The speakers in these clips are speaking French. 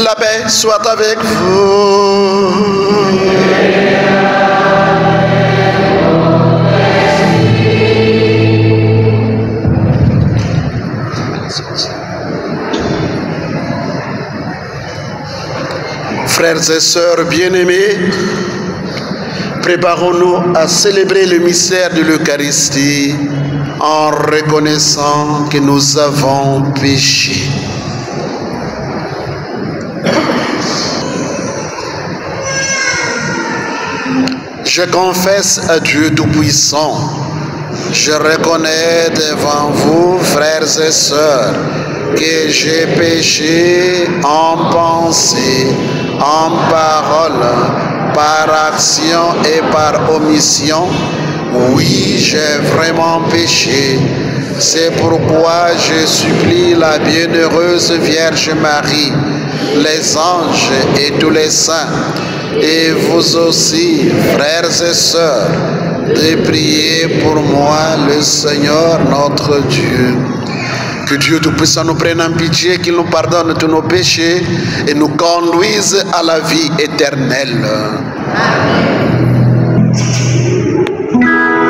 La paix soit avec vous. Frères et sœurs bien-aimés, préparons-nous à célébrer le mystère de l'Eucharistie en reconnaissant que nous avons péché. Je confesse à Dieu Tout-Puissant, je reconnais devant vous, frères et sœurs, que j'ai péché en pensée, en parole, par action et par omission. Oui, j'ai vraiment péché. C'est pourquoi je supplie la bienheureuse Vierge Marie, les anges et tous les saints, et vous aussi, frères et sœurs, de prier pour moi, le Seigneur notre Dieu. Que Dieu Tout-Puissant nous prenne en pitié, qu'il nous pardonne tous nos péchés et nous conduise à la vie éternelle. Amen.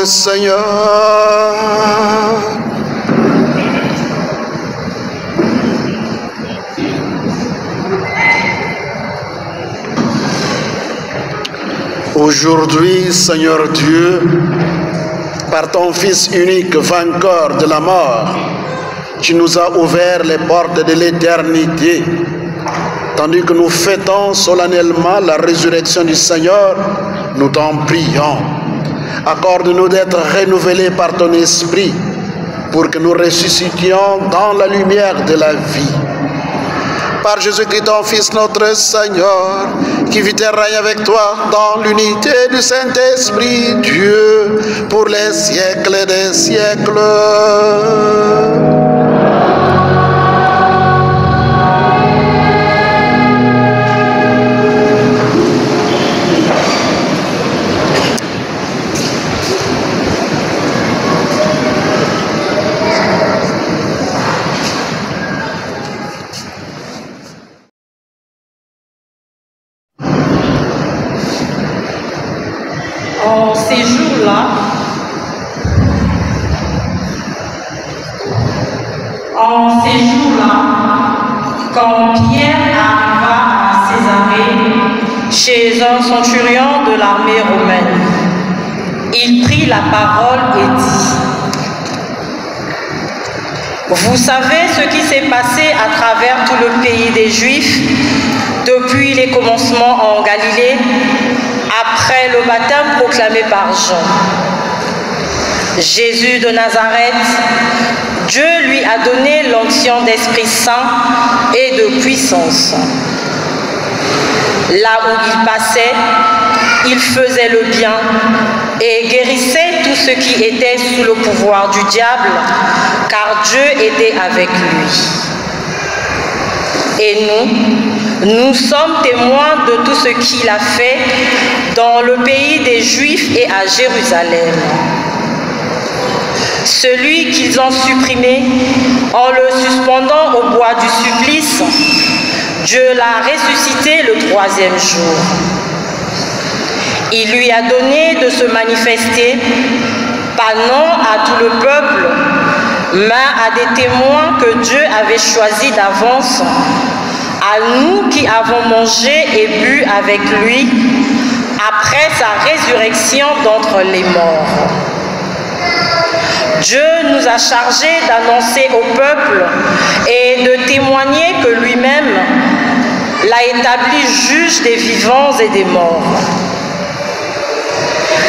notre Seigneur. Aujourd'hui, Seigneur Dieu, par ton Fils unique, vainqueur de la mort, tu nous as ouvert les portes de l'éternité. Tandis que nous fêtons solennellement la résurrection du Seigneur, nous t'en prions. Accorde-nous d'être renouvelés par ton esprit pour que nous ressuscitions dans la lumière de la vie. Par Jésus-Christ, ton Fils, notre Seigneur, qui vit et règne avec toi dans l'unité du Saint-Esprit, Dieu, pour les siècles des siècles. En ces jours-là, quand Pierre arriva à Césarée, chez un centurion de l'armée romaine, il prit la parole et dit: vous savez ce qui s'est passé à travers tout le pays des Juifs depuis les commencements en Galilée, après le baptême proclamé par Jean. Jésus de Nazareth, Dieu lui a donné l'onction d'Esprit Saint et de puissance. Là où il passait, il faisait le bien et guérissait tous ceux qui étaient sous le pouvoir du diable, car Dieu était avec lui. Et nous sommes témoins de tout ce qu'il a fait dans le pays des Juifs et à Jérusalem. Celui qu'ils ont supprimé en le suspendant au bois du supplice, Dieu l'a ressuscité le 3e jour. Il lui a donné de se manifester, pas non à tout le peuple, mais à des témoins que Dieu avait choisis d'avance, à nous qui avons mangé et bu avec lui après sa résurrection d'entre les morts. Dieu nous a chargés d'annoncer au peuple et de témoigner que lui-même l'a établi juge des vivants et des morts.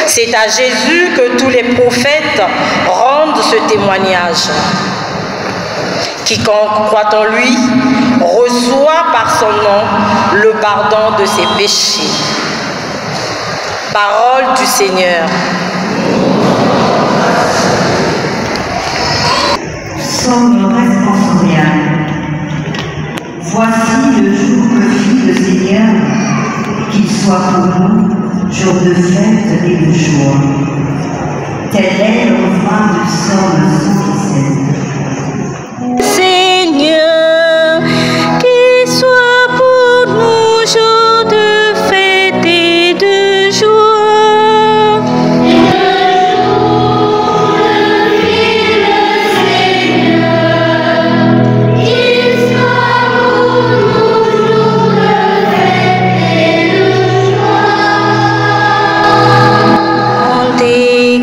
C'est à Jésus que tous les prophètes rendent ce témoignage. Quiconque croit en lui reçoit par son nom le pardon de ses péchés. Parole du Seigneur. Psaume responsorial. Voici le jour que fit le Seigneur, qu'il soit pour nous jour de fête et de joie. Tel est le refrain du psaume 117. Seigneur, qu'il soit pour nous jour de fête et de joie.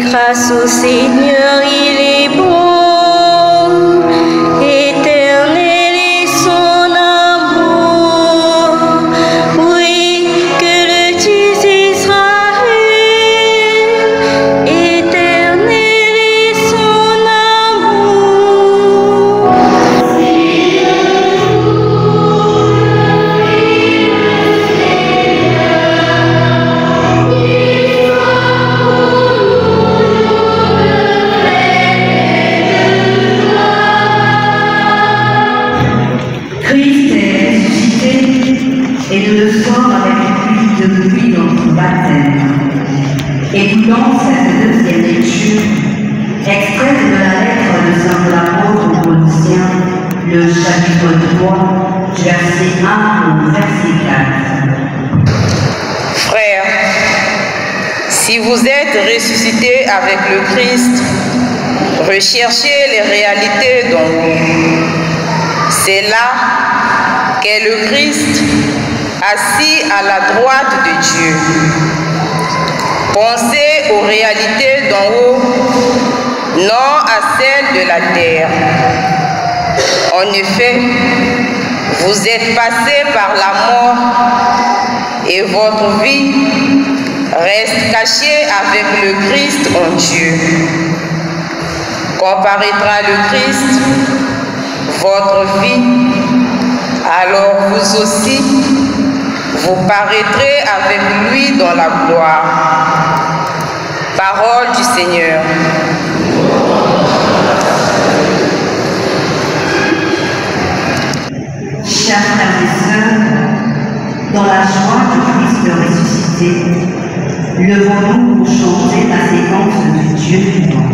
Grâce au Seigneur, il est bon, éternel est son amour. Oui, que le Dieu d'Israël, éternel est son amour. Christ est ressuscité et nous le sommes avec lui depuis notre baptême. Écoutons cette deuxième lecture, extraite de la lettre de Saint l'apôtre aux Colossiens, le chapitre 3, verset 1 au verset 4. Frères, Si vous êtes ressuscité avec le Christ, recherchez les réalités d'en haut. C'est là qu'est le Christ, assis à la droite de Dieu. Pensez aux réalités d'en haut, non à celles de la terre. En effet, vous êtes passés par la mort et votre vie reste cachée avec le Christ en Dieu. Quand paraîtra le Christ, votre vie, alors vous aussi, vous paraîtrez avec lui dans la gloire. Parole du Seigneur. Chers frères et sœurs, dans la joie du Christ ressuscité, levons-nous pour chanter la séquence du Dieu vivant.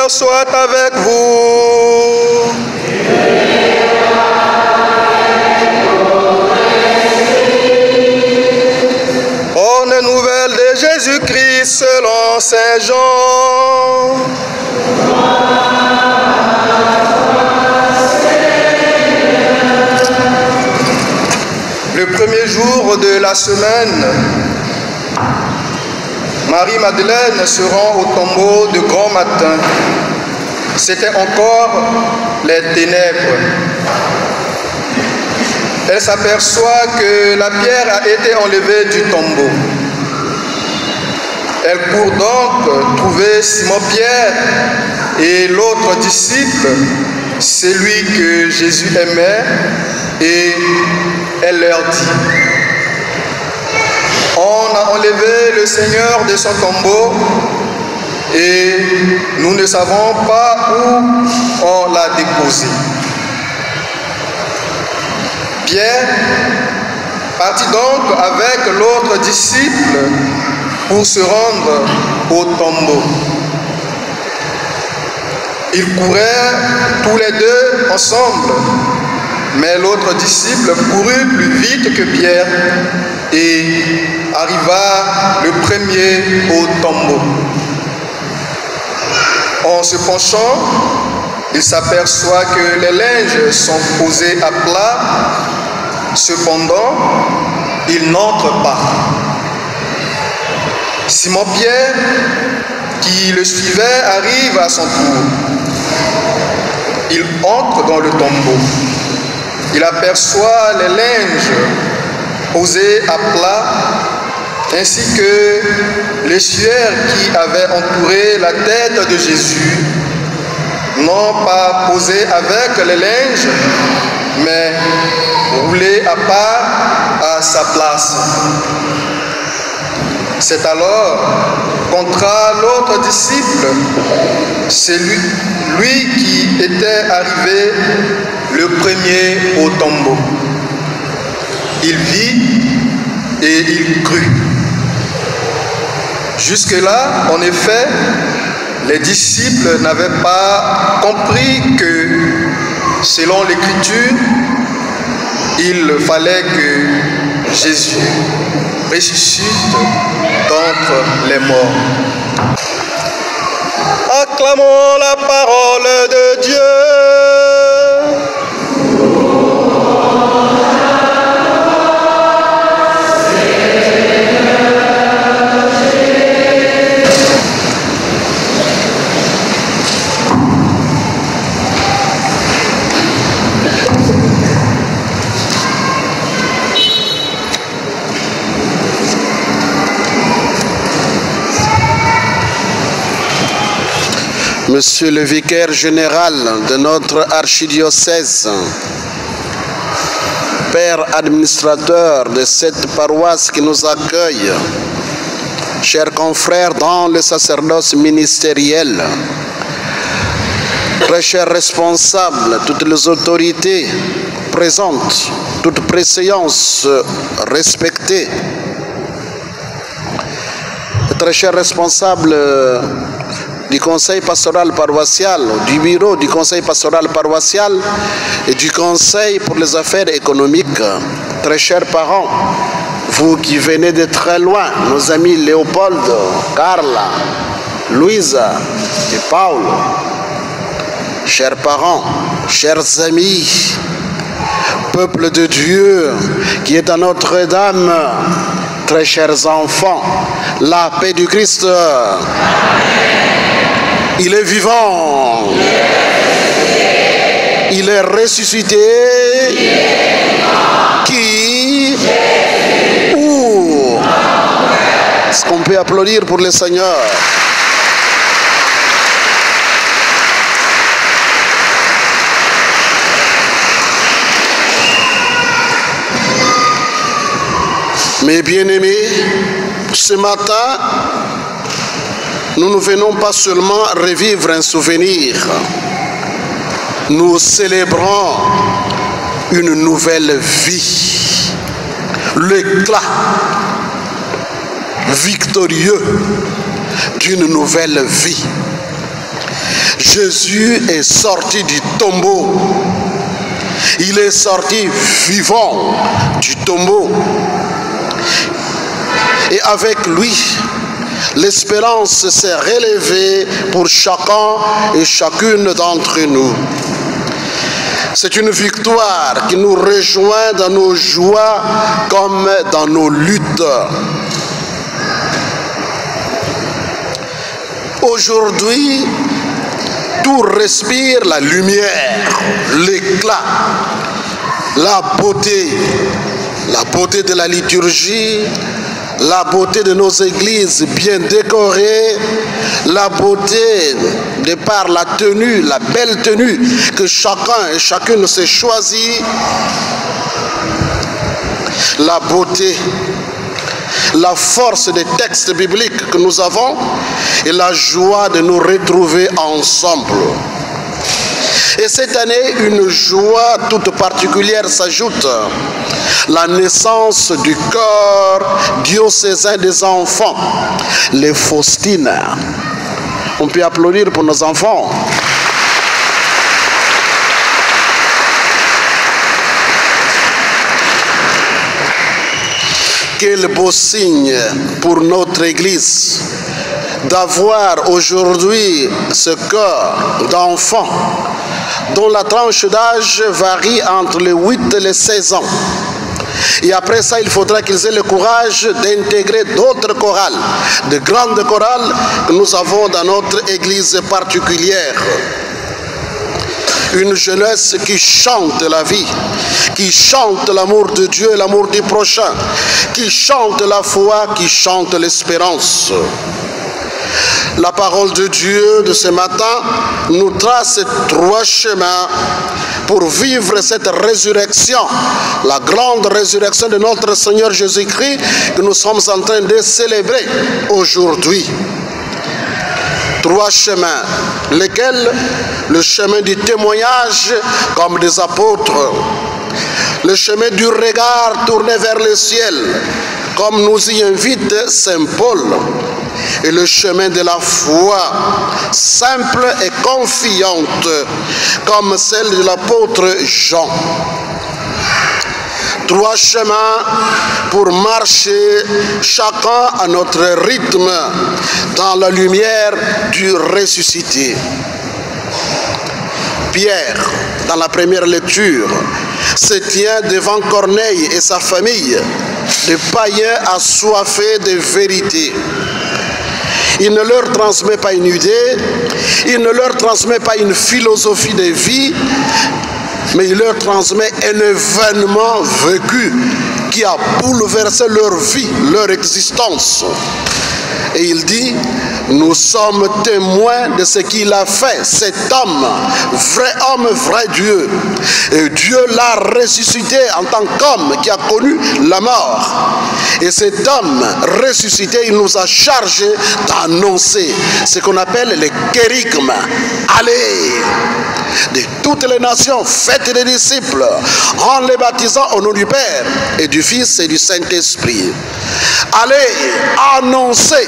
Soit avec vous. Bonne nouvelle de Jésus-Christ selon Saint Jean. Le premier jour de la semaine, Marie-Madeleine se rend au tombeau de grand matin. C'était encore les ténèbres. Elle s'aperçoit que la pierre a été enlevée du tombeau. Elle court donc trouver Simon-Pierre et l'autre disciple, celui que Jésus aimait, et elle leur dit: on a enlevé le Seigneur de son tombeau et nous ne savons pas où on l'a déposé. Pierre partit donc avec l'autre disciple pour se rendre au tombeau. Ils couraient tous les deux ensemble, mais l'autre disciple courut plus vite que Pierre et arriva le premier au tombeau. En se penchant, il s'aperçoit que les linges sont posés à plat. Cependant, il n'entre pas. Simon-Pierre, qui le suivait, arrive à son tour. Il entre dans le tombeau. Il aperçoit les linges posés à plat, ainsi que les suaires qui avaient entouré la tête de Jésus, non pas posés avec les linges, mais roulés à part à sa place. C'est alors qu'entra l'autre disciple, c'est lui qui était arrivé le premier au tombeau. Il vit et il crut. Jusque-là, en effet, les disciples n'avaient pas compris que, selon l'Écriture, il fallait que Jésus ressuscite d'entre les morts. Acclamons la parole de Dieu. Monsieur le vicaire général de notre archidiocèse, Père administrateur de cette paroisse qui nous accueille, chers confrères dans le sacerdoce ministériel, très chers responsables, toutes les autorités présentes, toute préséance respectée, très chers responsables du conseil pastoral paroissial, du bureau du conseil pastoral paroissial et du conseil pour les affaires économiques, très chers parents, vous qui venez de très loin, nos amis Léopold, Carla, Louisa et Paul, chers parents, chers amis, peuple de Dieu qui est à Notre-Dame, très chers enfants, la paix du Christ. Il est vivant. Il est ressuscité. Qui? Où? Est-ce qu'on peut applaudir pour le Seigneur? Mes bien-aimés, ce matin, nous ne venons pas seulement revivre un souvenir, nous célébrons une nouvelle vie, l'éclat victorieux d'une nouvelle vie. Jésus est sorti du tombeau, il est sorti vivant du tombeau, et avec lui, l'espérance s'est relevée pour chacun et chacune d'entre nous. C'est une victoire qui nous rejoint dans nos joies comme dans nos luttes. Aujourd'hui, tout respire la lumière, l'éclat, la beauté de la liturgie, la beauté de nos églises bien décorées, la beauté de par la tenue, la belle tenue que chacun et chacune s'est choisi, la beauté, la force des textes bibliques que nous avons et la joie de nous retrouver ensemble. Et cette année, une joie toute particulière s'ajoute. La naissance du corps diocésain des enfants, les Faustines. On peut applaudir pour nos enfants. Quel beau signe pour notre Église d'avoir aujourd'hui ce corps d'enfants dont la tranche d'âge varie entre les 8 et les 16 ans. Et après ça, il faudra qu'ils aient le courage d'intégrer d'autres chorales, de grandes chorales que nous avons dans notre Église particulière. Une jeunesse qui chante la vie, qui chante l'amour de Dieu et l'amour du prochain, qui chante la foi, qui chante l'espérance. La parole de Dieu de ce matin nous trace 3 chemins pour vivre cette résurrection, la grande résurrection de notre Seigneur Jésus-Christ que nous sommes en train de célébrer aujourd'hui. 3 chemins, lesquels? Le chemin du témoignage comme des apôtres, le chemin du regard tourné vers le ciel, comme nous y invite Saint Paul, et le chemin de la foi, simple et confiante, comme celle de l'apôtre Jean. 3 chemins pour marcher chacun à notre rythme dans la lumière du ressuscité. Pierre, dans la première lecture, se tient devant Corneille et sa famille, des païens assoiffés de vérité. Il ne leur transmet pas une idée, il ne leur transmet pas une philosophie de vie, mais il leur transmet un événement vécu qui a bouleversé leur vie, leur existence. Et il dit, nous sommes témoins de ce qu'il a fait, cet homme, vrai Dieu. Et Dieu l'a ressuscité en tant qu'homme qui a connu la mort. Et cet homme ressuscité, il nous a chargé d'annoncer ce qu'on appelle le kérigme. Allez, de toutes les nations, faites des disciples, en les baptisant au nom du Père et du Fils et du Saint-Esprit. Allez, annoncez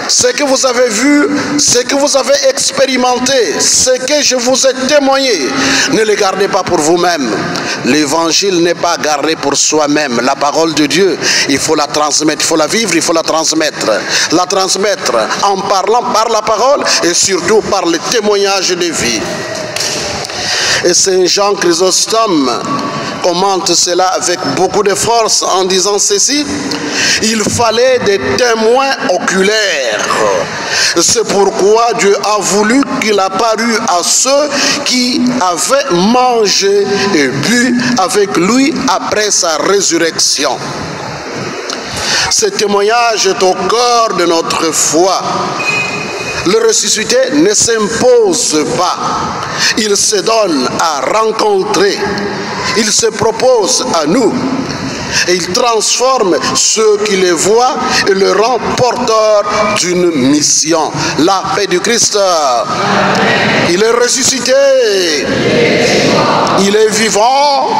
ce que vous avez vu, ce que vous avez expérimenté, ce que je vous ai témoigné. Ne le gardez pas pour vous-même. L'évangile n'est pas gardé pour soi-même. La parole de Dieu, il faut la transmettre, il faut la vivre, il faut la transmettre. La transmettre en parlant par la parole et surtout par le témoignage de vie. Et Saint Jean Chrysostome commente cela avec beaucoup de force en disant ceci: il fallait des témoins oculaires. C'est pourquoi Dieu a voulu qu'il apparût à ceux qui avaient mangé et bu avec lui après sa résurrection. Ce témoignage est au cœur de notre foi. Le ressuscité ne s'impose pas, il se donne à rencontrer, il se propose à nous et il transforme ceux qui les voient et le rend porteur d'une mission. La paix du Christ. Amen. Il est ressuscité, il est vivant.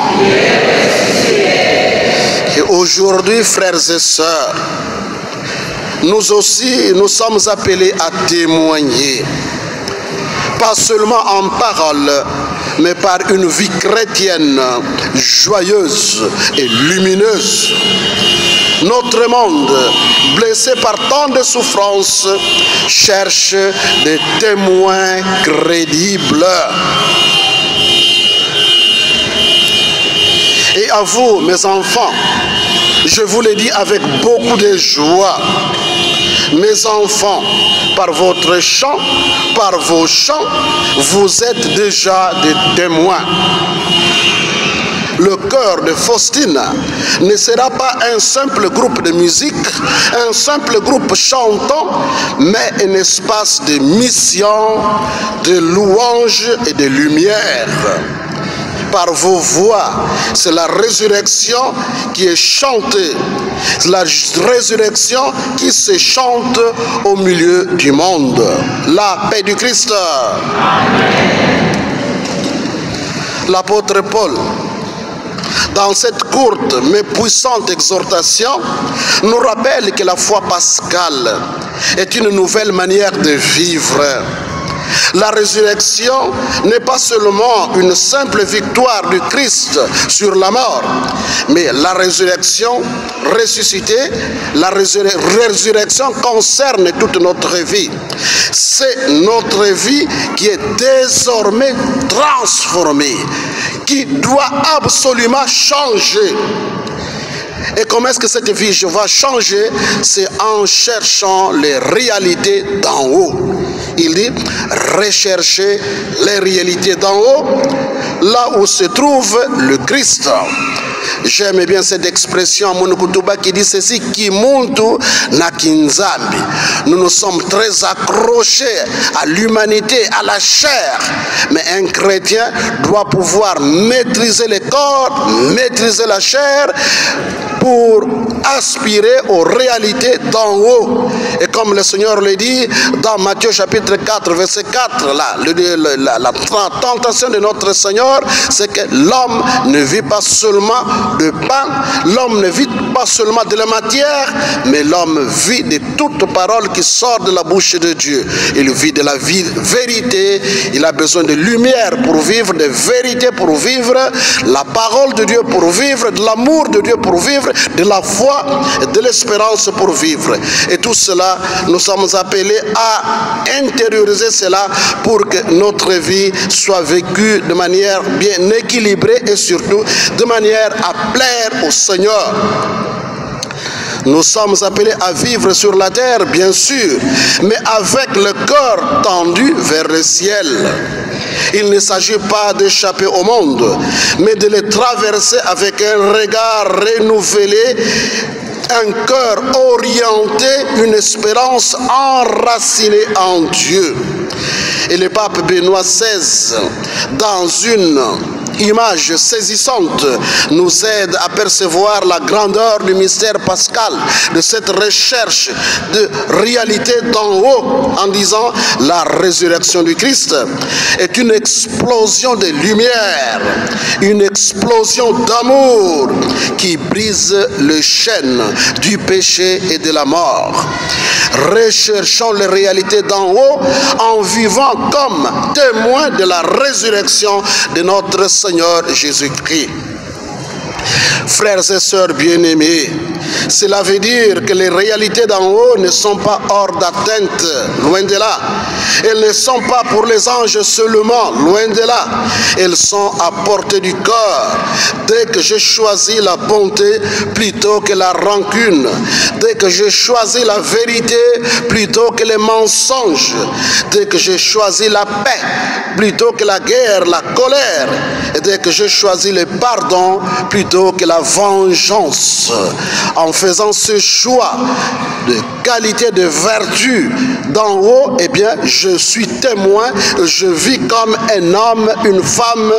Et aujourd'hui, frères et sœurs, nous aussi, nous sommes appelés à témoigner, pas seulement en parole, mais par une vie chrétienne joyeuse et lumineuse. Notre monde, blessé par tant de souffrances, cherche des témoins crédibles. Et à vous, mes enfants, je vous le dis avec beaucoup de joie, mes enfants, par votre chant, par vos chants, vous êtes déjà des témoins. Le chœur de Faustine ne sera pas un simple groupe de musique, un simple groupe chantant, mais un espace de mission, de louange et de lumière. Par vos voix, c'est la résurrection qui est chantée, c'est la résurrection qui se chante au milieu du monde. La paix du Christ. Amen. L'apôtre Paul, dans cette courte mais puissante exhortation, nous rappelle que la foi pascale est une nouvelle manière de vivre. La résurrection n'est pas seulement une simple victoire du Christ sur la mort, mais la résurrection ressuscitée, la résurrection concerne toute notre vie. C'est notre vie qui est désormais transformée, qui doit absolument changer. Et comment est-ce que cette vie va changer? C'est en cherchant les réalités d'en haut. Il dit, recherchez les réalités d'en haut, là où se trouve le Christ. J'aime bien cette expression Monokutuba qui dit ceci, Kimuntu na kinzambi. Nous nous sommes très accrochés à l'humanité, à la chair. Mais un chrétien doit pouvoir maîtriser le corps, maîtriser la chair, pour aspirer aux réalités d'en haut. Et comme le Seigneur le dit dans Matthieu chapitre 4, verset 4, là, la tentation de notre Seigneur, c'est que l'homme ne vit pas seulement de pain, l'homme ne vit pas seulement de la matière, mais l'homme vit de toute parole qui sort de la bouche de Dieu. Il vit de la vérité, il a besoin de lumière pour vivre, de vérité pour vivre, la parole de Dieu pour vivre, de l'amour de Dieu pour vivre, de la foi et de l'espérance pour vivre. Et tout cela, nous sommes appelés à intérioriser cela pour que notre vie soit vécue de manière bien équilibrée et surtout de manière à plaire au Seigneur. Nous sommes appelés à vivre sur la terre, bien sûr, mais avec le cœur tendu vers le ciel. Il ne s'agit pas d'échapper au monde, mais de le traverser avec un regard renouvelé, un cœur orienté, une espérance enracinée en Dieu. Et le pape Benoît XVI, dans une image saisissante, nous aide à percevoir la grandeur du mystère pascal, de cette recherche de réalité d'en haut, en disant la résurrection du Christ est une explosion de lumière, une explosion d'amour qui brise les chaînes du péché et de la mort. Recherchons les réalités d'en haut en vivant comme témoins de la résurrection de notre Seigneur Jésus-Christ. Frères et sœurs bien-aimés, cela veut dire que les réalités d'en haut ne sont pas hors d'atteinte, loin de là. Elles ne sont pas pour les anges seulement, loin de là. Elles sont à portée du cœur. Dès que je choisis la bonté plutôt que la rancune, dès que je choisis la vérité plutôt que les mensonges, dès que je choisis la paix plutôt que la guerre, la colère, et dès que je choisis le pardon plutôt que la vengeance. En faisant ce choix de qualité, de vertu d'en haut, eh bien, je suis témoin, je vis comme un homme, une femme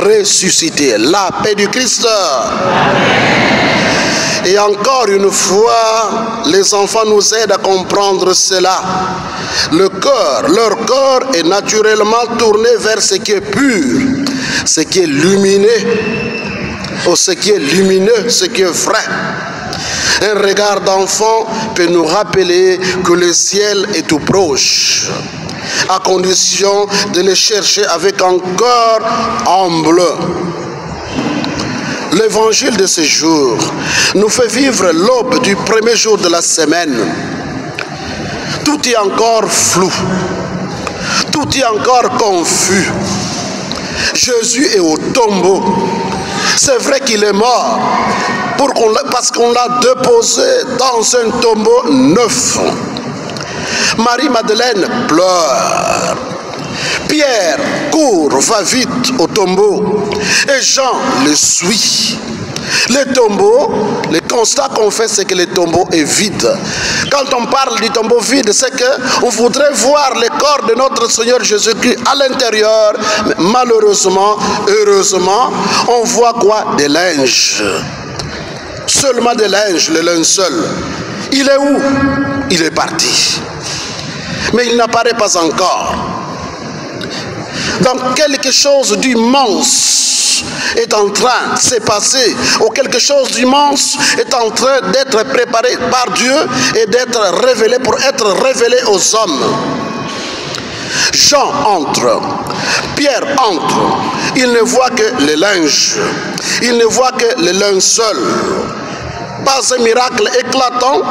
ressuscitée. La paix du Christ. Et encore une fois, les enfants nous aident à comprendre cela. Le cœur, leur cœur est naturellement tourné vers ce qui est pur, ce qui est lumineux, ou ce qui est lumineux, ce qui est vrai. Un regard d'enfant peut nous rappeler que le ciel est tout proche, à condition de le chercher avec un cœur humble. L'évangile de ce jour nous fait vivre l'aube du premier jour de la semaine. Tout est encore flou, tout est encore confus. Jésus est au tombeau. C'est vrai qu'il est mort parce qu'on l'a déposé dans un tombeau neuf. Marie-Madeleine pleure. Pierre court, va vite au tombeau. Et Jean le suit. Le tombeau, le constat qu'on fait, c'est que le tombeau est vide. Quand on parle du tombeau vide, c'est qu'on voudrait voir le corps de notre Seigneur Jésus-Christ à l'intérieur. Mais malheureusement, heureusement, on voit quoi? Des linges. Seulement des linges, le linceul. Il est où? Il est parti. Mais il n'apparaît pas encore. Donc quelque chose d'immense est en train de se passer, ou quelque chose d'immense est en train d'être préparé par Dieu et d'être révélé pour être révélé aux hommes. Jean entre, Pierre entre, il ne voit que le linge, il ne voit que le linceul. Pas un miracle éclatant,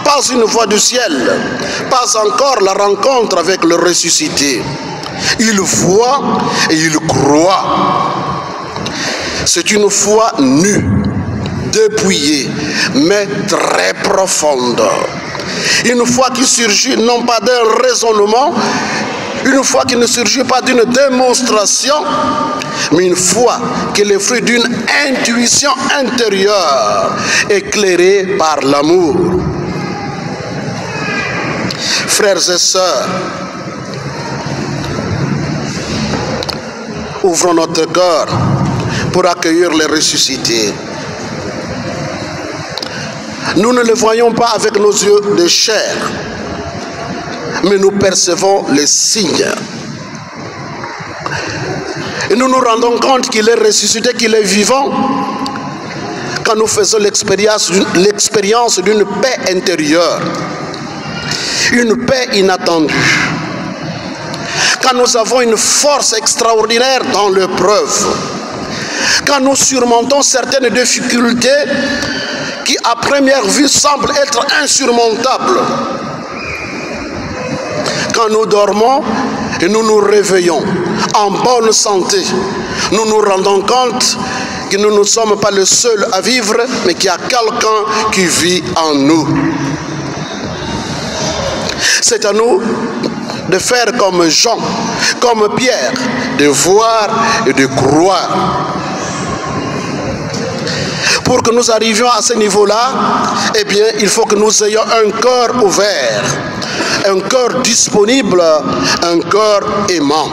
pas une voix du ciel, pas encore la rencontre avec le ressuscité. Il voit et il croit. C'est une foi nue, dépouillée, mais très profonde. Une foi qui surgit non pas d'un raisonnement, une foi qui ne surgit pas d'une démonstration, mais une foi qui est le fruit d'une intuition intérieure, éclairée par l'amour. Frères et sœurs, ouvrons notre cœur pour accueillir les ressuscités. Nous ne le voyons pas avec nos yeux de chair, mais nous percevons les signes. Et nous nous rendons compte qu'il est ressuscité, qu'il est vivant, quand nous faisons l'expérience d'une paix intérieure, une paix inattendue. Quand nous avons une force extraordinaire dans l'épreuve, quand nous surmontons certaines difficultés qui à première vue semblent être insurmontables, quand nous dormons et nous nous réveillons en bonne santé, nous nous rendons compte que nous ne sommes pas les seuls à vivre, mais qu'il y a quelqu'un qui vit en nous. C'est à nous de faire comme Jean, comme Pierre, de voir et de croire. Pour que nous arrivions à ce niveau-là, eh bien, il faut que nous ayons un cœur ouvert, un cœur disponible, un cœur aimant.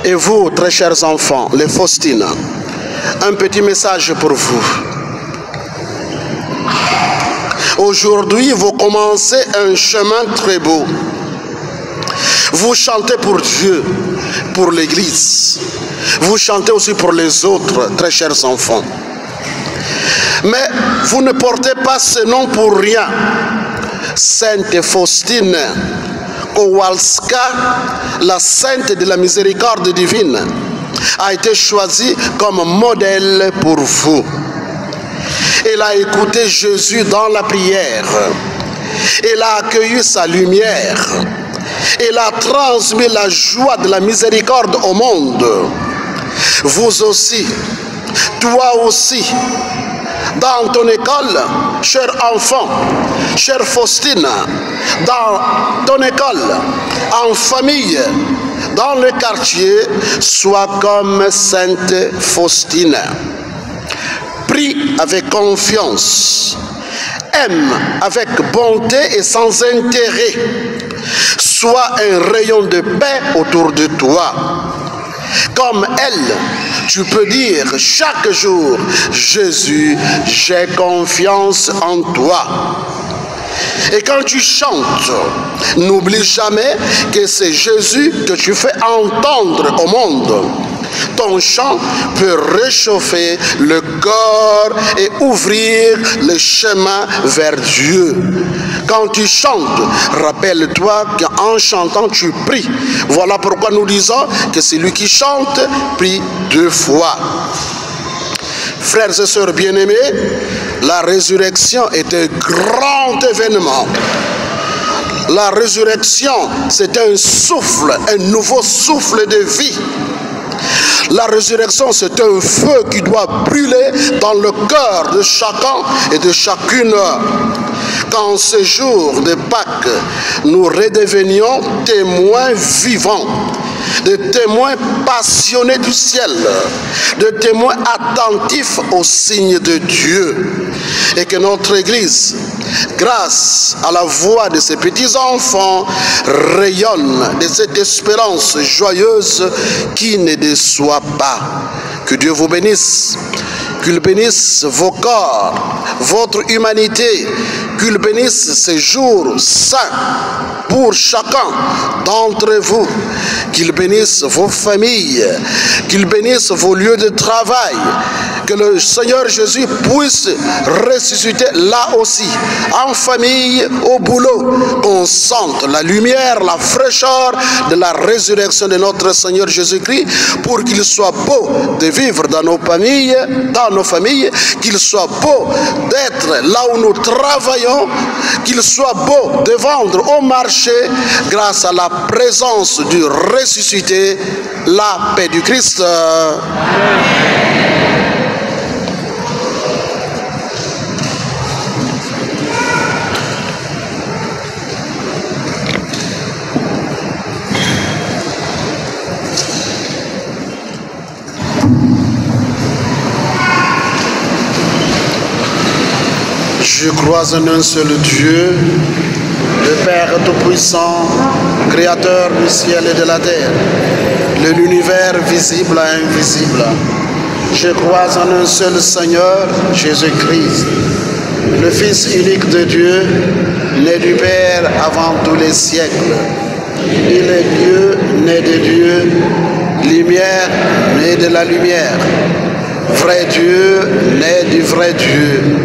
Et vous, très chers enfants, les Faustines, un petit message pour vous. Aujourd'hui, vous commencez un chemin très beau. Vous chantez pour Dieu, pour l'Église. Vous chantez aussi pour les autres, très chers enfants. Mais vous ne portez pas ce nom pour rien. Sainte Faustine Kowalska, la sainte de la miséricorde divine, a été choisie comme modèle pour vous. Elle a écouté Jésus dans la prière. Elle a accueilli sa lumière. Elle a transmis la joie de la miséricorde au monde. Vous aussi, toi aussi, dans ton école, cher enfant, chère Faustine, dans ton école, en famille, dans le quartier, sois comme Sainte Faustine. Prie avec confiance, aime avec bonté et sans intérêt. Sois un rayon de paix autour de toi. Comme elle, tu peux dire chaque jour, Jésus, j'ai confiance en toi. Et quand tu chantes, n'oublie jamais que c'est Jésus que tu fais entendre au monde. Ton chant peut réchauffer le corps et ouvrir le chemin vers Dieu. Quand tu chantes, rappelle-toi qu'en chantant, tu pries. Voilà pourquoi nous disons que celui qui chante prie 2 fois. Frères et sœurs bien-aimés, la résurrection est un grand événement. La résurrection, c'est un souffle, un nouveau souffle de vie. La résurrection, c'est un feu qui doit brûler dans le cœur de chacun et de chacune. Qu'en ce jour de Pâques, nous redevenions témoins vivants, de témoins passionnés du ciel, de témoins attentifs aux signes de Dieu. Et que notre Église, grâce à la voix de ces petits enfants, rayonne de cette espérance joyeuse qui ne déçoit pas. Que Dieu vous bénisse, qu'il bénisse vos corps, votre humanité, qu'il bénisse ces jours saints pour chacun d'entre vous, qu'il bénisse vos familles, qu'il bénisse vos lieux de travail, que le Seigneur Jésus puisse ressusciter là aussi, en famille, au boulot, qu'on sente la lumière, la fraîcheur de la résurrection de notre Seigneur Jésus-Christ, pour qu'il soit beau de vivre dans nos familles, qu'il soit beau d'être là où nous travaillons, qu'il soit beau de vendre au marché grâce à la présence du ressuscité, la paix du Christ. Je crois en un seul Dieu, le Père Tout-Puissant, Créateur du ciel et de la terre, de l'univers visible et invisible. Je crois en un seul Seigneur, Jésus-Christ, le Fils unique de Dieu, né du Père avant tous les siècles. Il est Dieu, né de Dieu, lumière, né de la lumière, vrai Dieu, né du vrai Dieu,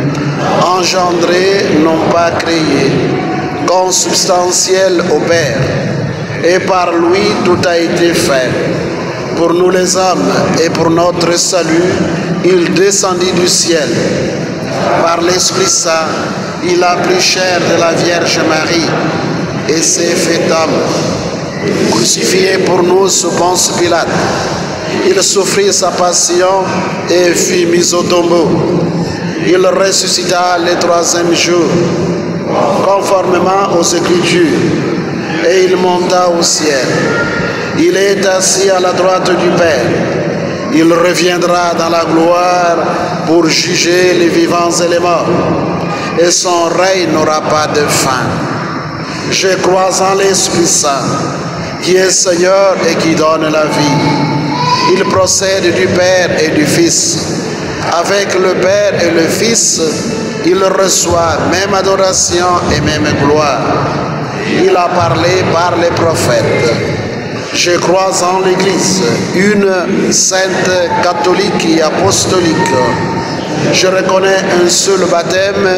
engendré, non pas créé, consubstantiel au Père, et par lui tout a été fait. Pour nous les hommes et pour notre salut, il descendit du ciel. Par l'Esprit Saint, il a pris chair de la Vierge Marie et s'est fait homme. Crucifié pour nous sous Ponce Pilate, il souffrit sa passion et fut mis au tombeau. Il ressuscita le troisième jour, conformément aux Écritures, et il monta au ciel. Il est assis à la droite du Père. Il reviendra dans la gloire pour juger les vivants et les morts, et son règne n'aura pas de fin. Je crois en l'Esprit Saint, qui est Seigneur et qui donne la vie. Il procède du Père et du Fils. Avec le Père et le Fils, il reçoit même adoration et même gloire. Il a parlé par les prophètes. Je crois en l'Église, une sainte, catholique et apostolique. Je reconnais un seul baptême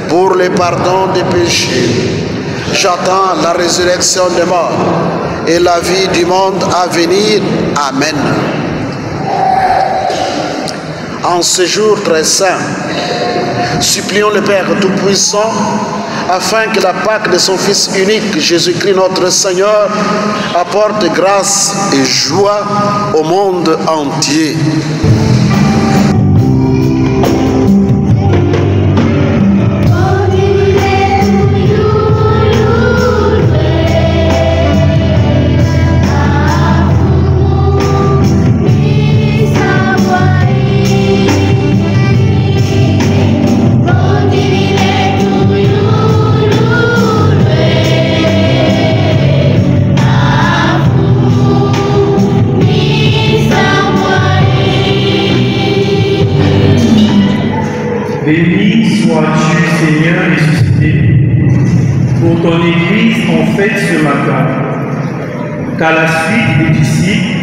pour le pardon des péchés. J'attends la résurrection des morts et la vie du monde à venir. Amen. En ce jour très saint, supplions le Père Tout-Puissant afin que la Pâque de son Fils unique, Jésus-Christ notre Seigneur, apporte grâce et joie au monde entier. Béni sois-tu, Seigneur ressuscité, pour ton Église en fête ce matin, qu'à la suite des disciples,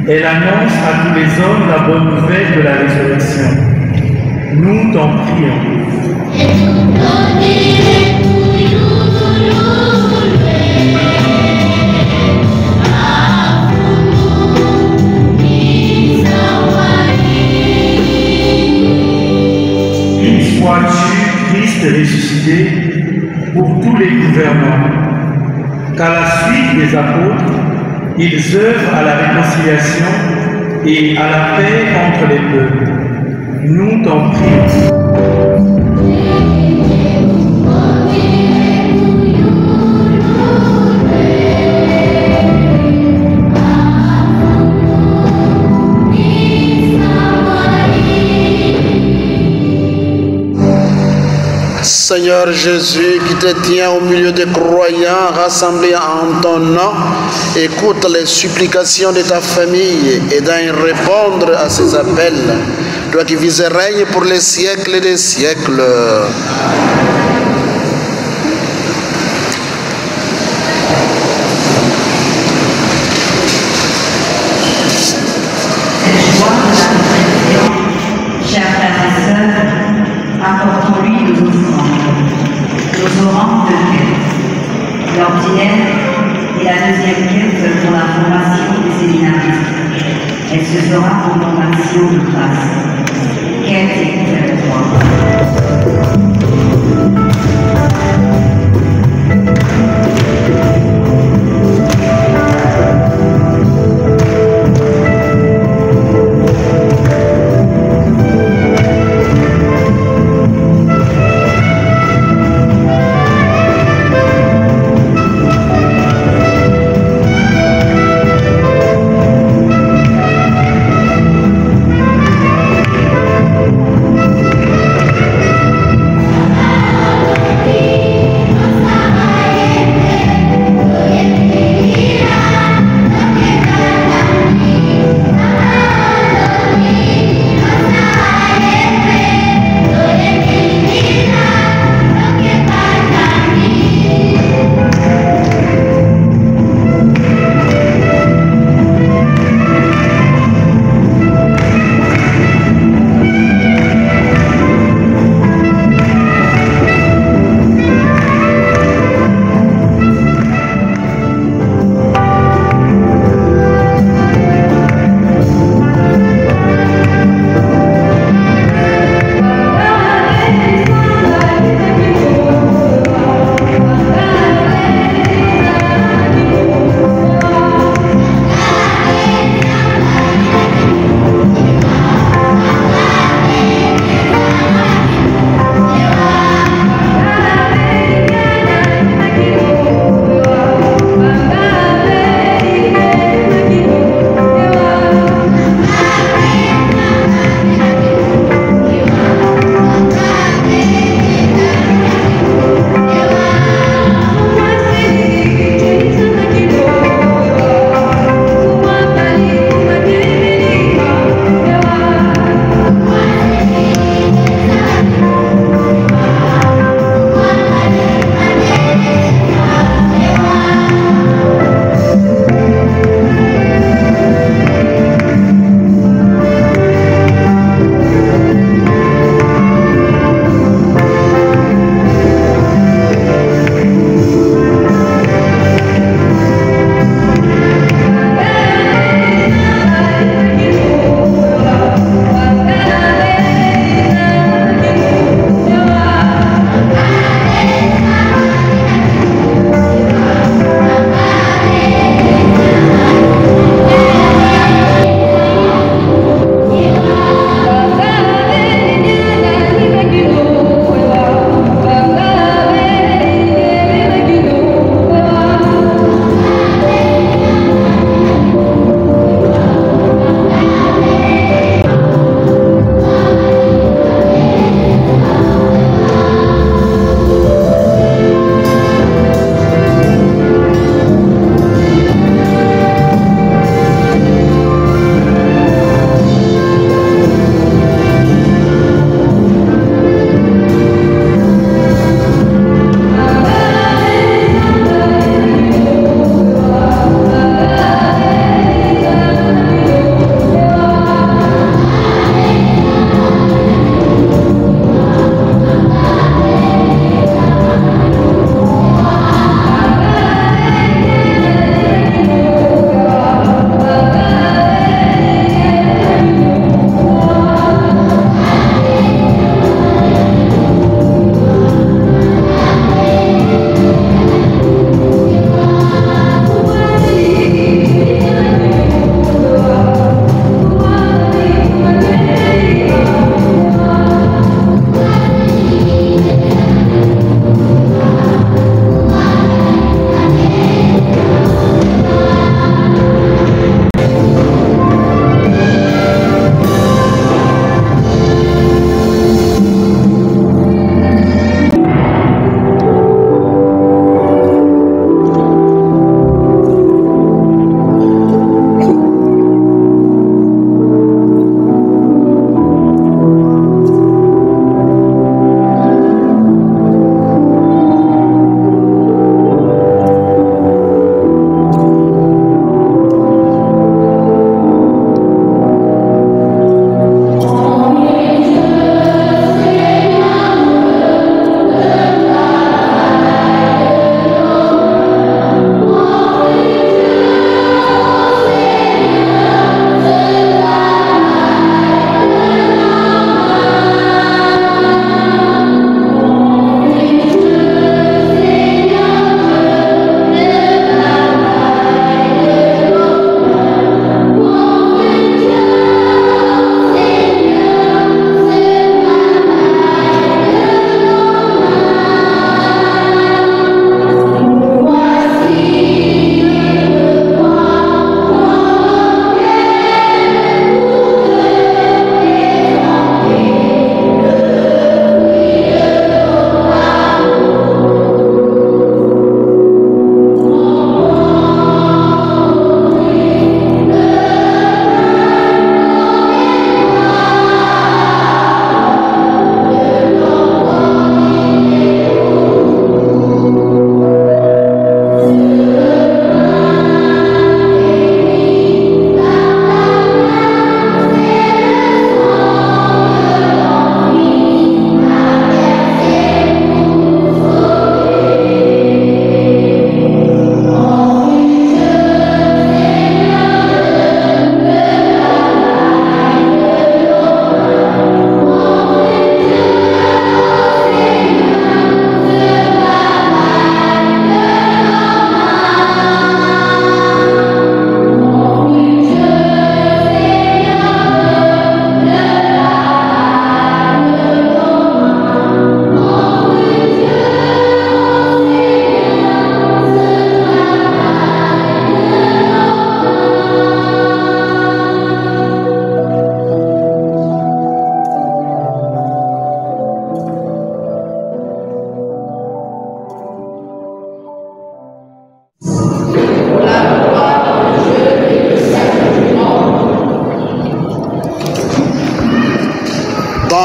elle annonce à tous les hommes la bonne nouvelle de la résurrection. Nous t'en prions. Sois-tu, Christ ressuscité, pour tous les gouvernements, qu'à la suite des apôtres, ils œuvrent à la réconciliation et à la paix entre les peuples. Nous t'en prions. Seigneur Jésus, qui te tiens au milieu des croyants rassemblés en ton nom, écoute les supplications de ta famille et d'aille répondre à ses appels. Toi qui vis et règnes pour les siècles des siècles. formation des séminaristes. Elle se fera contemplation de grâce. Quel territoire.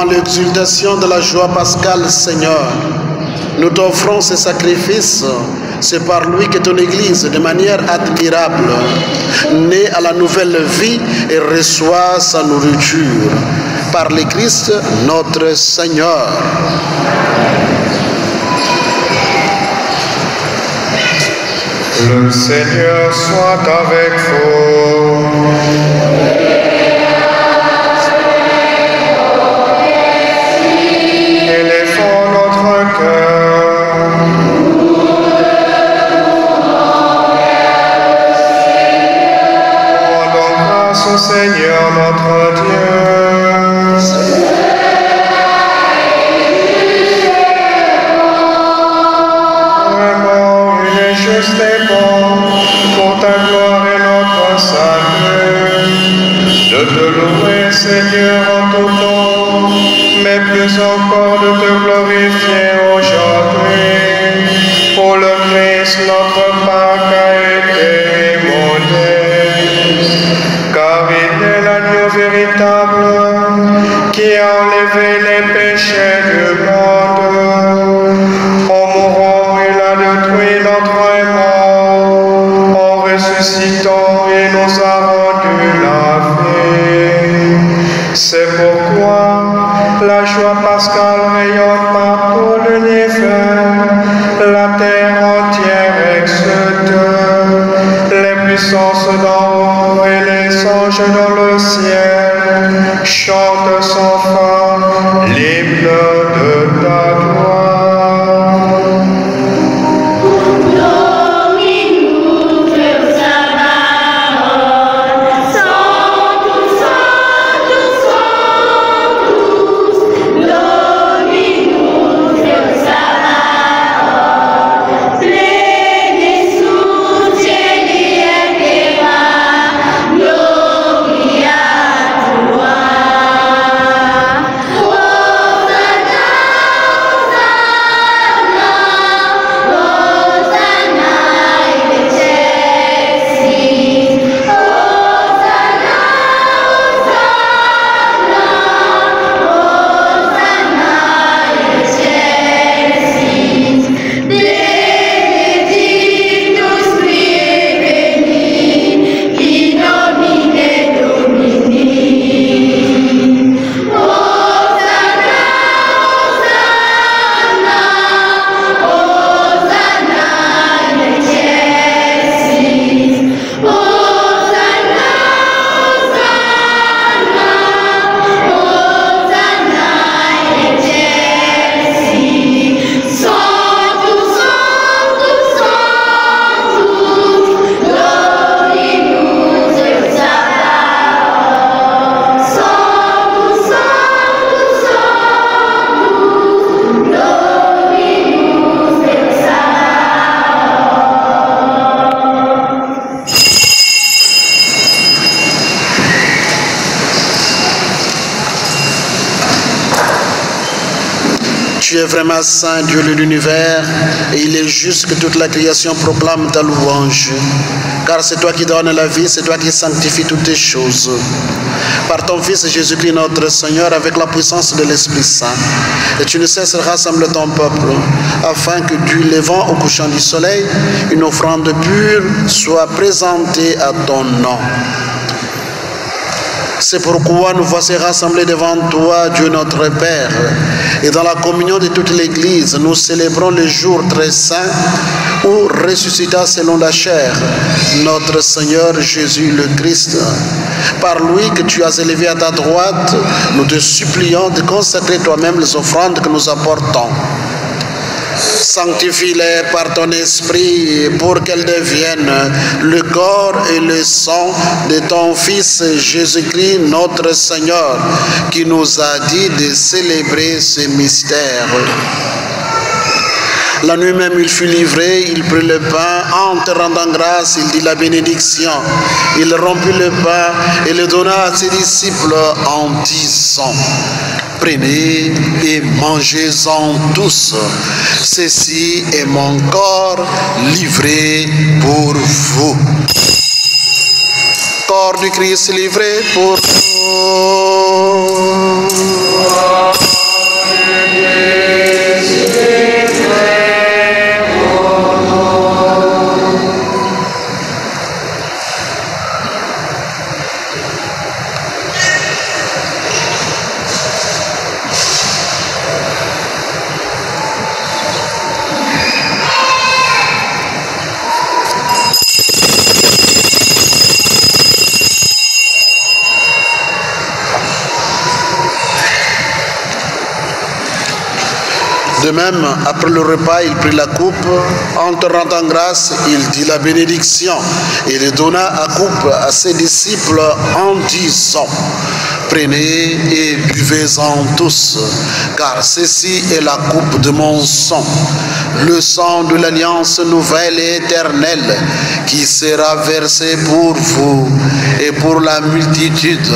Pendant l'exultation de la joie pascale, Seigneur, nous t'offrons ce sacrifice. C'est par lui que ton Église, de manière admirable, naît à la nouvelle vie et reçoit sa nourriture. Par le Christ, notre Seigneur. Le Seigneur soit avec vous. Élevons notre cœur. Rendons grâce au Seigneur notre Dieu. Vraiment, il est juste et bon pour ta gloire et notre salut de te louer, Seigneur, en tout temps, mais plus encore de te glorifier aujourd'hui. Pour le Christ, notre Pâque a été immolé, car il est l'agneau véritable qui a enlevé les péchés du monde. En mourant, il a détruit notre mort. En ressuscitant, il nous a rendu la vie. C'est pourquoi la joie pascale rayonne par tout l'univers. La terre entière exulte. Les puissances d'en haut et les anges dans le ciel chantent sans fin l'hymne de ta gloire. Tu es vraiment saint, Dieu de l'univers, et il est juste que toute la création proclame ta louange. Car c'est toi qui donnes la vie, c'est toi qui sanctifies toutes les choses. Par ton Fils Jésus-Christ notre Seigneur, avec la puissance de l'Esprit Saint, et tu ne cesses de rassembler ton peuple, afin que du levant au couchant du soleil, une offrande pure soit présentée à ton nom. C'est pourquoi nous voici rassemblés devant toi, Dieu notre Père, et dans la communion de toute l'Église, nous célébrons le jour très saint où ressuscita selon la chair notre Seigneur Jésus le Christ. Par lui que tu as élevé à ta droite, nous te supplions de consacrer toi-même les offrandes que nous apportons. Sanctifie-les par ton esprit pour qu'elles deviennent le corps et le sang de ton Fils Jésus-Christ notre Seigneur, qui nous a dit de célébrer ce mystère. La nuit même, il fut livré, il prit le pain, en te rendant grâce, il dit la bénédiction. Il rompit le pain et le donna à ses disciples en disant: prenez et mangez-en tous. Ceci est mon corps livré pour vous. Corps du Christ livré pour vous. De même, après le repas, il prit la coupe. En te rendant grâce, il dit la bénédiction. Il donna la coupe à ses disciples en disant: prenez et buvez-en tous, car ceci est la coupe de mon sang, le sang de l'alliance nouvelle et éternelle, qui sera versé pour vous et pour la multitude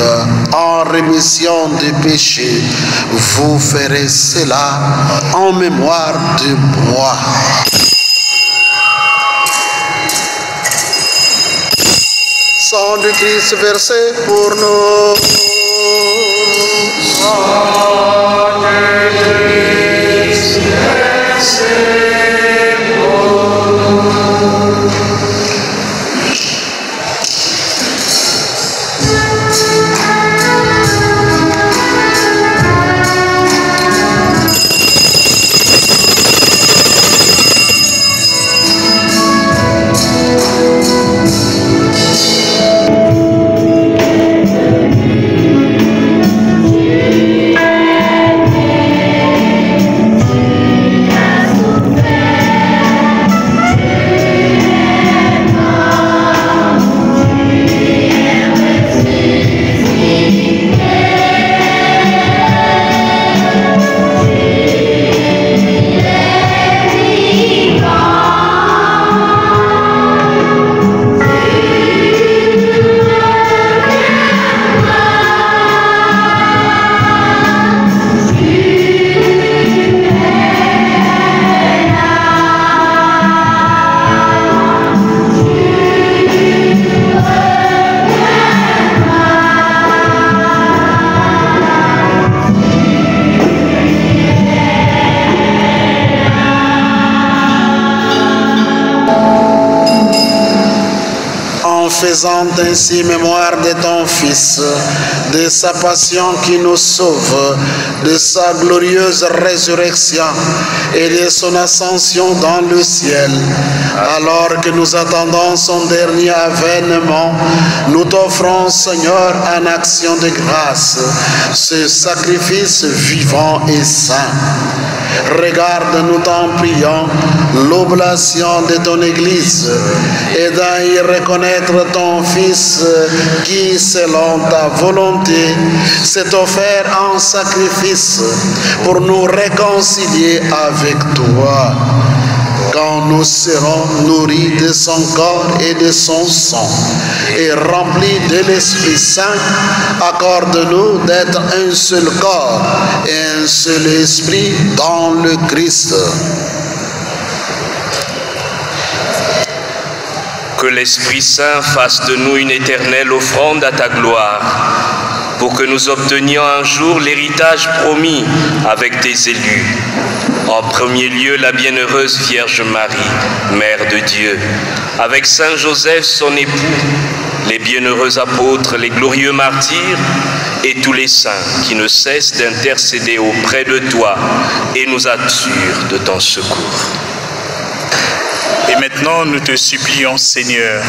en rémission des péchés. Vous ferez cela en mémoire de moi. Sang de Christ versé pour nous. Sang de Christ versé pour nous. Faisant ainsi mémoire de ton Fils, de sa passion qui nous sauve, de sa glorieuse résurrection et de son ascension dans le ciel. Alors que nous attendons son dernier avènement, nous t'offrons, Seigneur, en action de grâce, ce sacrifice vivant et saint. Regarde, nous t'en prions, l'oblation de ton Église, et d'y reconnaître ton Fils qui, selon ta volonté, s'est offert en sacrifice pour nous réconcilier avec toi. Quand nous serons nourris de son corps et de son sang et remplis de l'Esprit Saint, accorde-nous d'être un seul corps et un seul esprit dans le Christ. Que l'Esprit Saint fasse de nous une éternelle offrande à ta gloire, pour que nous obtenions un jour l'héritage promis avec tes élus. En premier lieu, la bienheureuse Vierge Marie, Mère de Dieu, avec Saint Joseph, son époux, les bienheureux apôtres, les glorieux martyrs et tous les saints qui ne cessent d'intercéder auprès de toi et nous assurent de ton secours. Et maintenant, nous te supplions, Seigneur,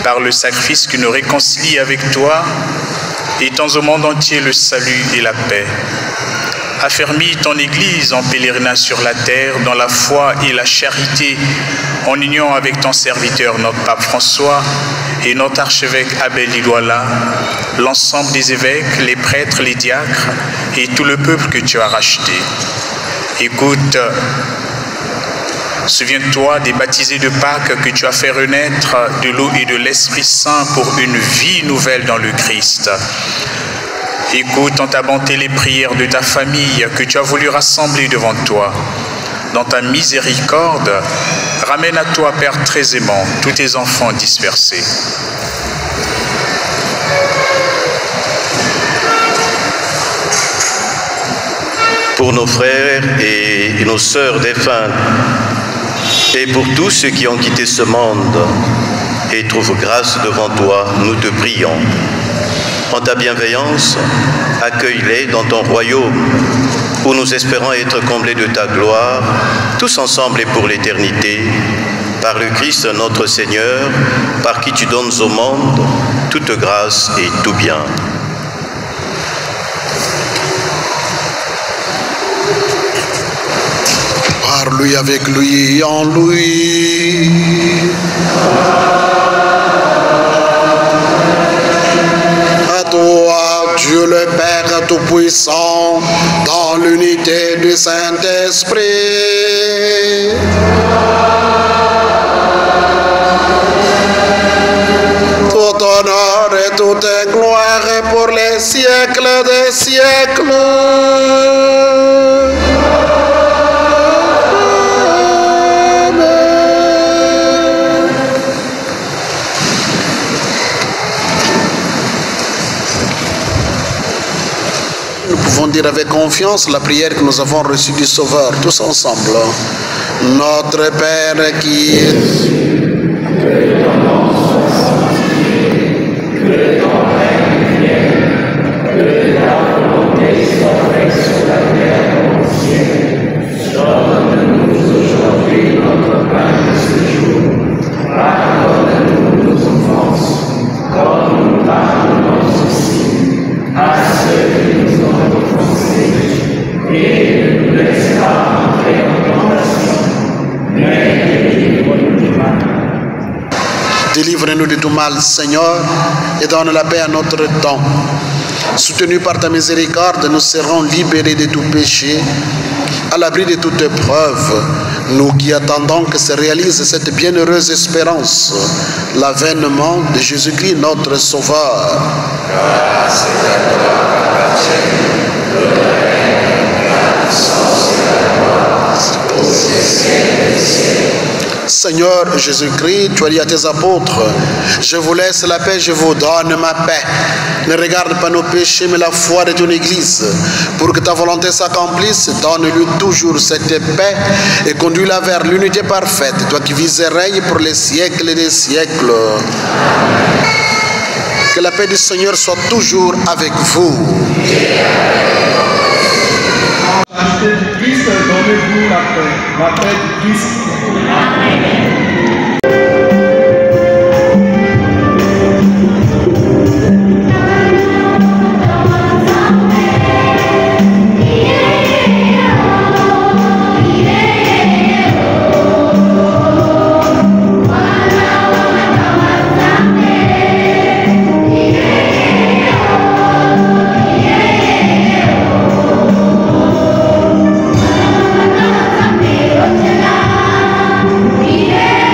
par le sacrifice qui nous réconcilie avec toi, étends au monde entier le salut et la paix. Affermis ton Église en pèlerinage sur la terre, dans la foi et la charité, en union avec ton serviteur, notre pape François, et notre archevêque Abel Ilouala, l'ensemble des évêques, les prêtres, les diacres, et tout le peuple que tu as racheté. Écoute, souviens-toi des baptisés de Pâques que tu as fait renaître de l'eau et de l'Esprit Saint pour une vie nouvelle dans le Christ. Écoute en ta bonté les prières de ta famille que tu as voulu rassembler devant toi. Dans ta miséricorde, ramène à toi, Père très aimant, tous tes enfants dispersés. Pour nos frères et nos sœurs défunts, et pour tous ceux qui ont quitté ce monde et trouvent grâce devant toi, nous te prions. En ta bienveillance, accueille-les dans ton royaume, où nous espérons être comblés de ta gloire, tous ensemble et pour l'éternité, par le Christ notre Seigneur, par qui tu donnes au monde toute grâce et tout bien. lui, avec lui, en lui. À toi, Dieu le Père Tout-Puissant, dans l'unité du Saint-Esprit, tout honneur et toute gloire est pour les siècles des siècles. Nous pouvons dire avec confiance la prière que nous avons reçue du Sauveur, tous ensemble. Notre Père qui est... Délivre-nous de tout mal, Seigneur, et donne la paix à notre temps. Soutenus par ta miséricorde, nous serons libérés de tout péché, à l'abri de toute épreuve, nous qui attendons que se réalise cette bienheureuse espérance, l'avènement de Jésus-Christ, notre Sauveur. Grâce à toi, Papa Dieu, le règne, la puissance et la gloire, pour les siècles des siècles. Seigneur Jésus-Christ, tu as dit à tes apôtres, je vous laisse la paix, je vous donne ma paix. Ne regarde pas nos péchés, mais la foi de ton Église. Pour que ta volonté s'accomplisse, donne-lui toujours cette paix et conduis-la vers l'unité parfaite, toi qui vis et règnes pour les siècles des siècles. Que la paix du Seigneur soit toujours avec vous. Achetez du Christ, donnez-vous la paix du Christ. Amen. Yeah.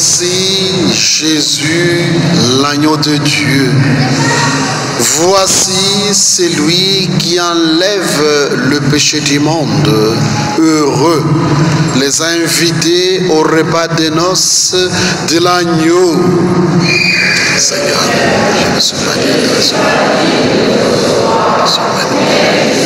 Voici Jésus, l'agneau de Dieu. Voici celui qui enlève le péché du monde. Heureux les invités au repas des noces de l'agneau. Seigneur, je ne suis pas digne de recevoir. Amen.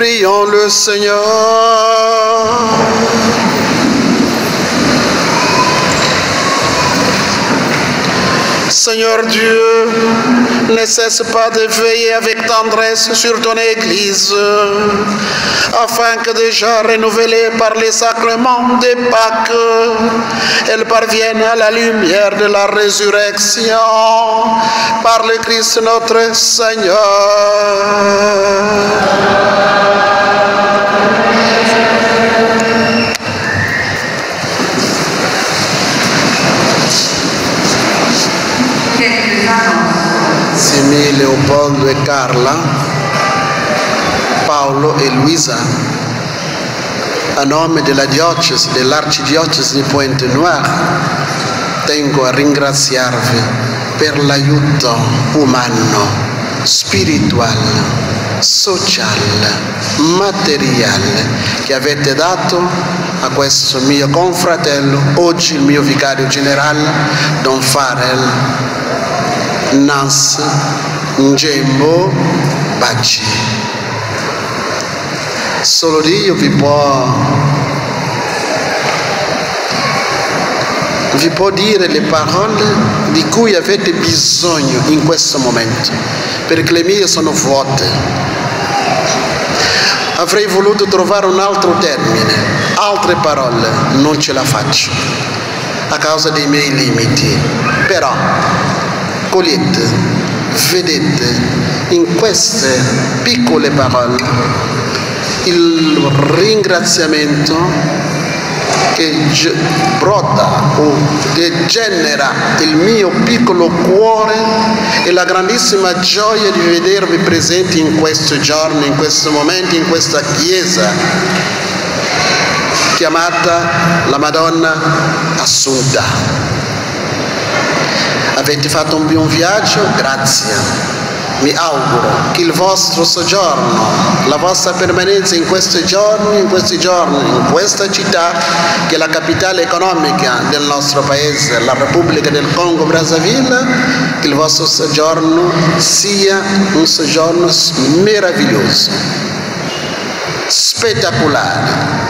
Prions le Seigneur. Seigneur Dieu, ne cesse pas de veiller avec tendresse sur ton Église, afin que déjà renouvelée par les sacrements de Pâques, elle parvienne à la lumière de la résurrection par le Christ notre Seigneur. Simi, Leopoldo e Carla, Paolo e Luisa, a nome della diocesi, dell'arcidiocesi di Pointe-Noire, tengo a ringraziarvi per l'aiuto umano, spirituale, sociale, materiale che avete dato a questo mio confratello, oggi il mio vicario generale, Don Farel Nance Njembo Baci. Solo Dio vi può dire le parole di cui avete bisogno in questo momento, perché le mie sono vuote. Avrei voluto trovare un altro termine, altre parole, non ce la faccio a causa dei miei limiti, però cogliete, vedete in queste piccole parole il ringraziamento che brota o genera il mio piccolo cuore e la grandissima gioia di vedervi presenti in questo giorno, in questo momento, in questa chiesa chiamata la Madonna Assunta. Avete fatto un buon viaggio? Grazie. Mi auguro che il vostro soggiorno, la vostra permanenza in questi giorni, in questa città, che è la capitale economica del nostro paese, la Repubblica del Congo Brazzaville, che il vostro soggiorno sia un soggiorno meraviglioso, spettacolare,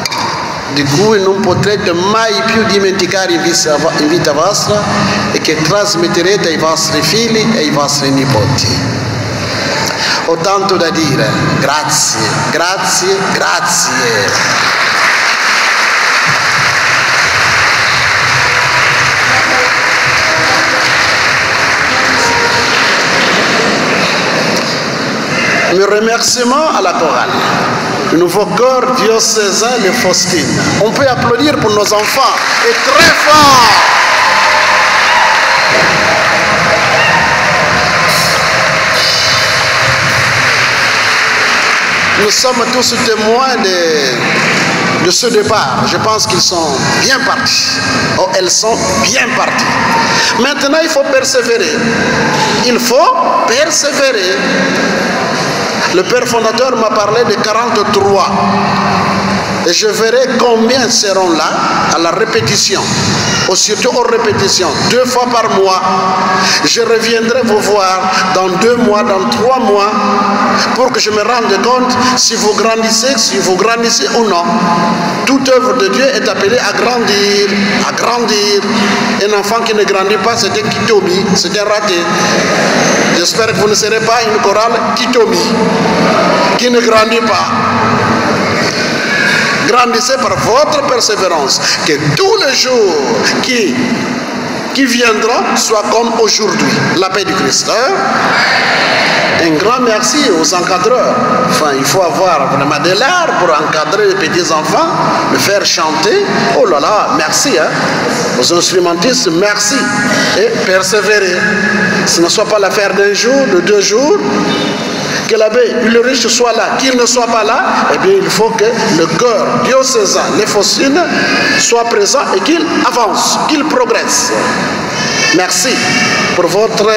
di cui non potrete mai più dimenticare in vita vostra e che trasmetterete ai vostri figli e ai vostri nipoti. Ho tanto da dire, grazie, grazie, grazie. Mes remerciements à la chorale, le nouveau corps diocésain de Faustine. On peut applaudir pour nos enfants, et très fort. Nous sommes tous témoins de ce départ. Je pense qu'ils sont bien partis. Oh, elles sont bien parties. Maintenant, il faut persévérer. Il faut persévérer. Le père fondateur m'a parlé de 43. Et je verrai combien seront là à la répétition, ou surtout aux répétitions, 2 fois par mois. Je reviendrai vous voir dans 2 mois, dans 3 mois, pour que je me rende compte si vous grandissez ou non. Toute œuvre de Dieu est appelée à grandir, à grandir. Un enfant qui ne grandit pas, c'est un kitomi, c'est un raté. J'espère que vous ne serez pas une chorale kitomi, qui ne grandit pas. Grandissez par votre persévérance, que tous les jours qui viendront soient comme aujourd'hui. La paix du Christ. Un grand merci aux encadreurs. Enfin, il faut avoir vraiment de l'art pour encadrer les petits enfants, les faire chanter. Oh là là, merci. Aux instrumentistes, merci. Et persévérer. Ce ne soit pas l'affaire d'un jour, de 2 jours. Que l'abbé Ulrich soit là, qu'il ne soit pas là, eh bien il faut que le cœur diocésain, les Faustines, soit présent et qu'il avance, qu'il progresse. Merci pour votre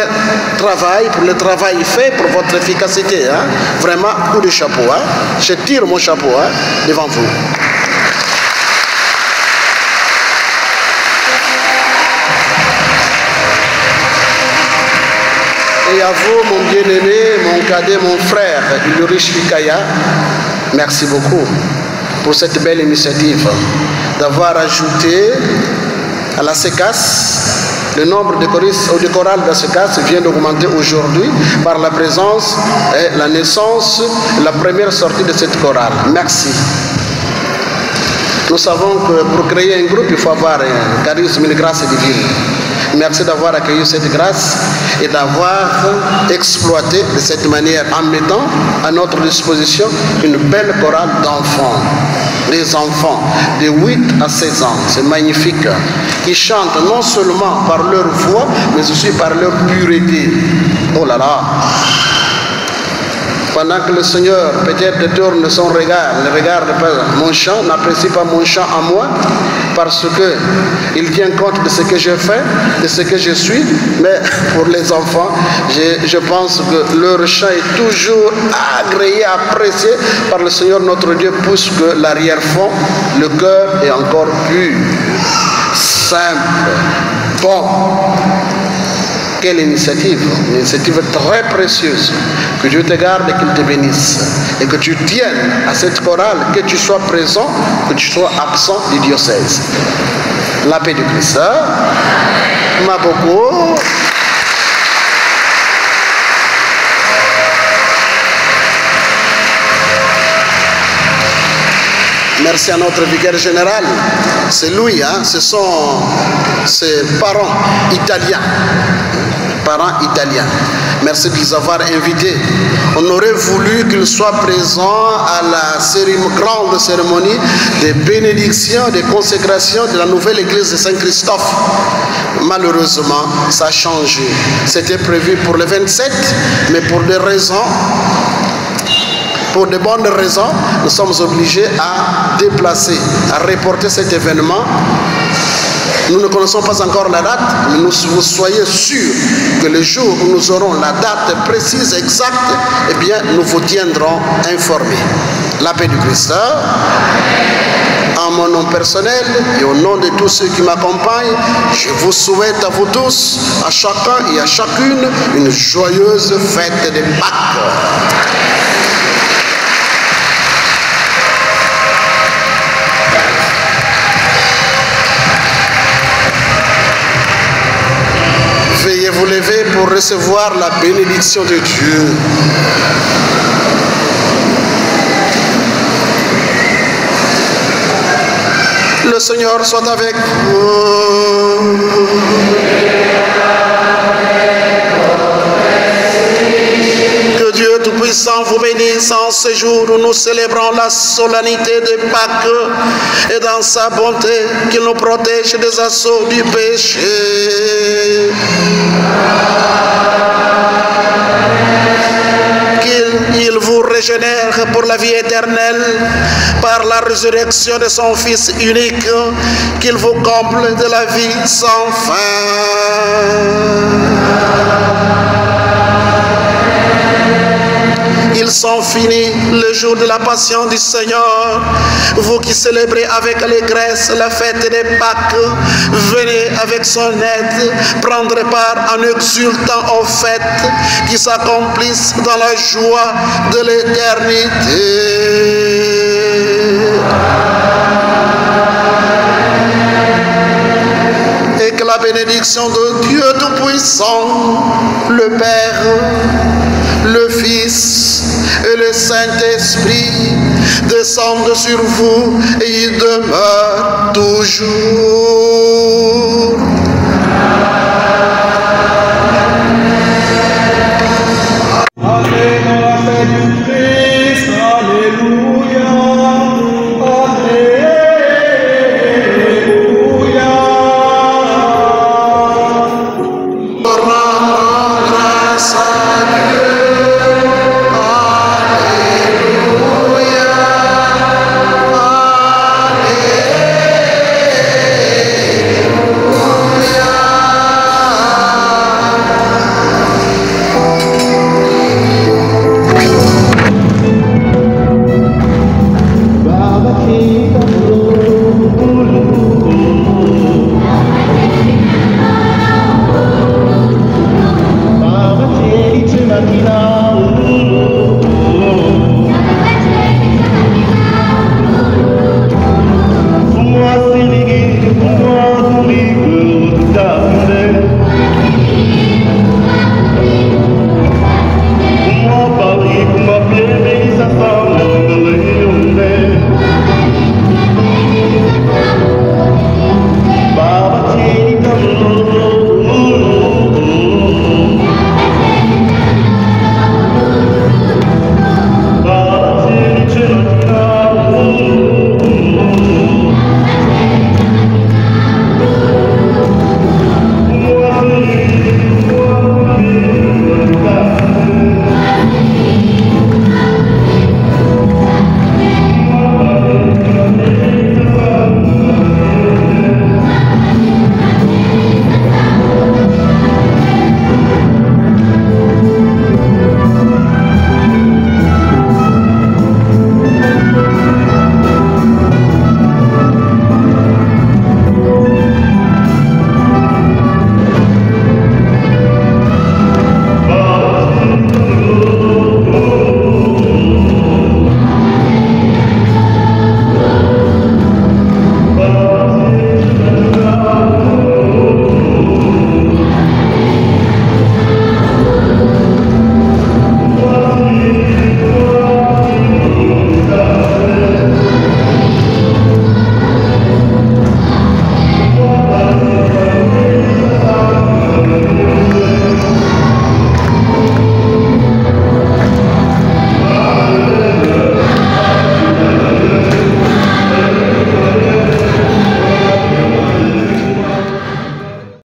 travail, pour le travail fait, pour votre efficacité. Hein. Vraiment, coup de chapeau. Hein. Je tire mon chapeau devant vous. Et à vous, mon bien-aimé, mon cadet, mon frère, Ulrich Fikaya, Merci beaucoup pour cette belle initiative d'avoir ajouté à la CECAS. Le nombre de choristes ou de chorales de la CECAS vient d'augmenter aujourd'hui par la présence et la naissance, la première sortie de cette chorale. Merci. Nous savons que pour créer un groupe, il faut avoir un charisme, une grâce divine. Merci d'avoir accueilli cette grâce et d'avoir exploité de cette manière en mettant à notre disposition une belle chorale d'enfants. Des enfants de 8 à 16 ans, c'est magnifique, qui chantent non seulement par leur voix, mais aussi par leur pureté. Oh là là! Pendant que le Seigneur peut-être détourne son regard, ne regarde pas mon chant, n'apprécie pas mon chant à moi, parce qu'il tient compte de ce que je fais, de ce que je suis, mais pour les enfants, je pense que leur chant est toujours agréé, apprécié par le Seigneur notre Dieu, puisque l'arrière-fond, le cœur est encore pur, simple, bon. Quelle initiative, une initiative très précieuse. Que Dieu te garde et qu'il te bénisse. Et que tu tiennes à cette chorale, que tu sois présent, que tu sois absent du diocèse. La paix du Christ. M'a beaucoup. Merci à notre vicaire général. C'est lui, hein? Ce sont ses parents italiens. Merci de les avoir invités. On aurait voulu qu'ils soient présents à la grande cérémonie de bénédiction, de consécration de la nouvelle église de Saint-Christophe. Malheureusement, ça a changé. C'était prévu pour le 27, mais pour des raisons, pour de bonnes raisons, nous sommes obligés à déplacer, à reporter cet événement. Nous ne connaissons pas encore la date, mais vous soyez sûrs que le jour où nous aurons la date précise, exacte, eh bien, nous vous tiendrons informés. La paix du Christ. En mon nom personnel et au nom de tous ceux qui m'accompagnent, je vous souhaite à vous tous, à chacun et à chacune, une joyeuse fête de Pâques. Veuillez vous lever pour recevoir la bénédiction de Dieu. Le Seigneur soit avec vous. Que Dieu Tout-Puissant vous bénisse en ce jour où nous célébrons la solennité de Pâques et dans sa bonté qu'il nous protège des assauts du péché. Qu'il vous régénère pour la vie éternelle par la résurrection de son Fils unique, qu'il vous comble de la vie sans fin. Ils sont finis le jour de la passion du Seigneur. Vous qui célébrez avec allégresse la fête des Pâques, venez avec son aide prendre part en exultant aux fêtes qui s'accomplissent dans la joie de l'éternité. Et que la bénédiction de Dieu Tout-Puissant, le Père, le Fils et le Saint-Esprit descendent sur vous et y demeurent toujours.